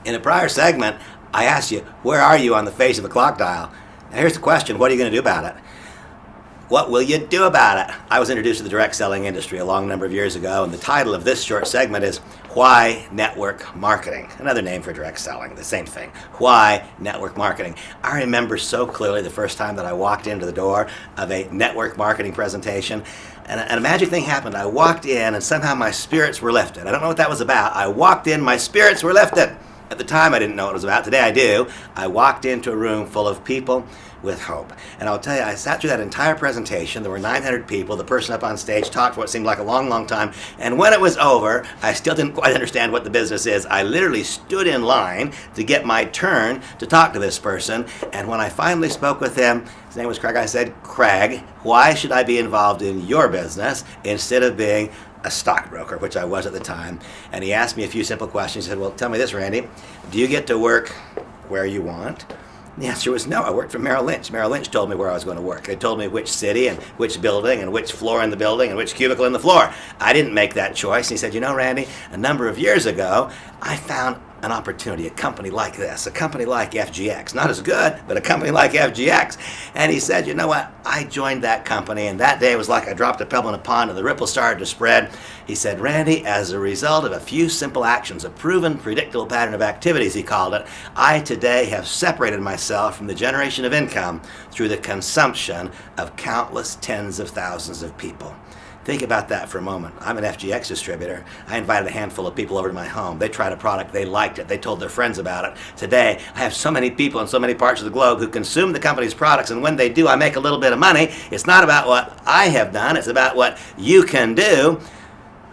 In a prior segment, I asked you, where are you on the face of a clock dial? Now here's the question, what are you going to do about it? What will you do about it? I was introduced to the direct selling industry a long number of years ago, and the title of this short segment is Why Network Marketing? Another name for direct selling, the same thing. Why network marketing? I remember so clearly the first time that I walked into the door of a network marketing presentation, and a magic thing happened. I walked in, and somehow my spirits were lifted. I don't know what that was about. I walked in, my spirits were lifted. At the time, I didn't know what it was about. Today, I do. I walked into a room full of people with hope. And I'll tell you, I sat through that entire presentation. There were 900 people. The person up on stage talked for what seemed like a long, long time. And when it was over, I still didn't quite understand what the business is. I literally stood in line to get my turn to talk to this person. And when I finally spoke with him, his name was Craig, I said, Craig, why should I be involved in your business instead of being a stockbroker, which I was at the time? And he asked me a few simple questions. He said, well, tell me this, Randy, do you get to work where you want? And the answer was no. I worked for Merrill Lynch. Merrill Lynch told me where I was going to work. They told me which city and which building and which floor in the building and which cubicle in the floor. I didn't make that choice. And he said, you know, Randy, a number of years ago, I found an opportunity, a company like this, a company like FGX, not as good, but a company like FGX. And he said, you know what, I joined that company, and that day was like I dropped a pebble in a pond and the ripple started to spread. He said, Randy, as a result of a few simple actions, a proven, predictable pattern of activities, he called it, I today have separated myself from the generation of income through the consumption of countless tens of thousands of people. Think about that for a moment. I'm an FGX distributor. I invited a handful of people over to my home. They tried a product. They liked it. They told their friends about it. Today, I have so many people in so many parts of the globe who consume the company's products, and when they do, I make a little bit of money. It's not about what I have done. It's about what you can do.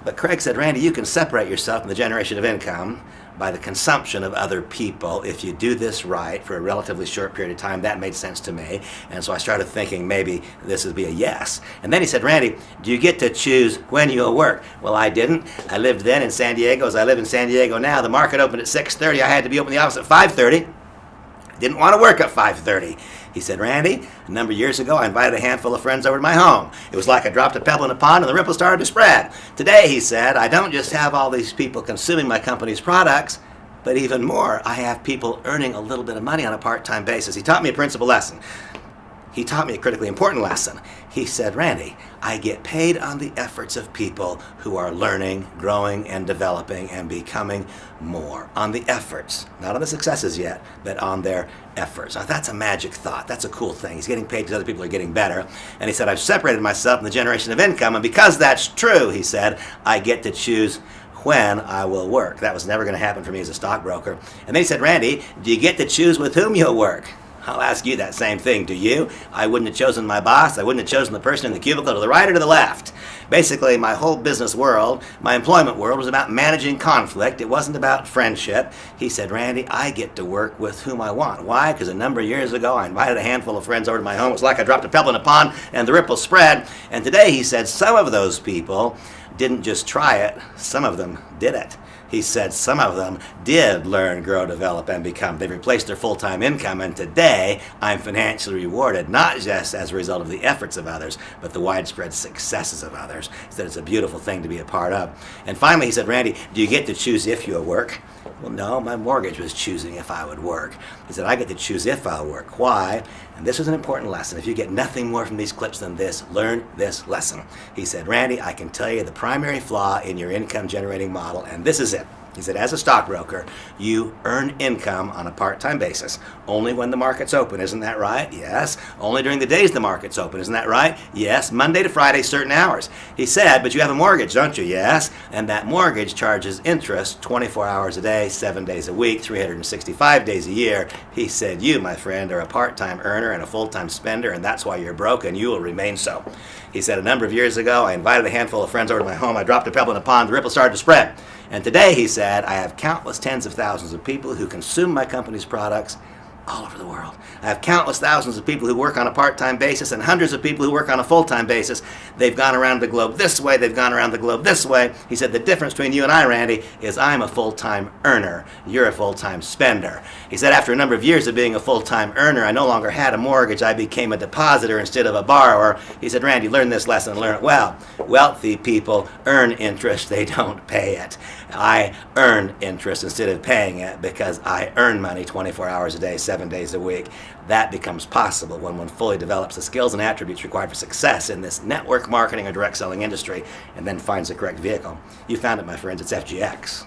But Craig said, Randy, you can separate yourself from the generation of income by the consumption of other people if you do this right for a relatively short period of time. That made sense to me. And so I started thinking maybe this would be a yes. And then he said, Randy, do you get to choose when you'll work? Well, I didn't. I lived then in San Diego as I live in San Diego now. The market opened at 6:30. I had to be open in the office at 5:30. Didn't want to work at 5:30. He said, Randy, a number of years ago, I invited a handful of friends over to my home. It was like I dropped a pebble in a pond and the ripple started to spread. Today, he said, I don't just have all these people consuming my company's products, but even more, I have people earning a little bit of money on a part-time basis. He taught me a principal lesson. He taught me a critically important lesson. He said, Randy, I get paid on the efforts of people who are learning, growing, and developing and becoming more. On the efforts, not on the successes yet, but on their efforts. Now that's a magic thought. That's a cool thing. He's getting paid because other people are getting better. And he said, I've separated myself from the generation of income, and because that's true, he said, I get to choose when I will work. That was never going to happen for me as a stockbroker. And then he said, Randy, do you get to choose with whom you'll work? I'll ask you that same thing. Do you? I wouldn't have chosen my boss. I wouldn't have chosen the person in the cubicle to the right or to the left. Basically, my whole business world, my employment world, was about managing conflict. It wasn't about friendship. He said, Randy, I get to work with whom I want. Why? Because a number of years ago, I invited a handful of friends over to my home. It was like I dropped a pebble in a pond and the ripple spread. And today, he said, some of those people didn't just try it. Some of them did it. He said some of them did learn, grow, develop, and become. They replaced their full-time income, and today I'm financially rewarded, not just as a result of the efforts of others, but the widespread successes of others. He said it's a beautiful thing to be a part of. And finally, he said, Randy, do you get to choose if you'll work? Well, no, my mortgage was choosing if I would work. He said, I get to choose if I'll work. Why? And this was an important lesson. If you get nothing more from these clips than this, learn this lesson. He said, Randy, I can tell you the primary flaw in your income generating model, and this is it. He said, as a stockbroker, you earn income on a part-time basis, only when the market's open. Isn't that right? Yes. Only during the days the market's open. Isn't that right? Yes. Monday to Friday, certain hours. He said, but you have a mortgage, don't you? Yes. And that mortgage charges interest 24 hours a day, 7 days a week, 365 days a year. He said, you, my friend, are a part-time earner and a full-time spender, and that's why you're broke, and you will remain so. He said, a number of years ago, I invited a handful of friends over to my home. I dropped a pebble in a pond. The ripple started to spread. And today, he said, I have countless tens of thousands of people who consume my company's products, all over the world. I have countless thousands of people who work on a part-time basis and hundreds of people who work on a full-time basis. They've gone around the globe this way, they've gone around the globe this way. He said, the difference between you and I, Randy, is I'm a full-time earner. You're a full-time spender. He said, after a number of years of being a full-time earner, I no longer had a mortgage. I became a depositor instead of a borrower. He said, Randy, learn this lesson, learn it well. Wealthy people earn interest, they don't pay it. I earn interest instead of paying it because I earn money 24 hours a day, 7 days a week. That becomes possible when one fully develops the skills and attributes required for success in this network marketing or direct selling industry and then finds the correct vehicle. You found it, my friends. It's FGX.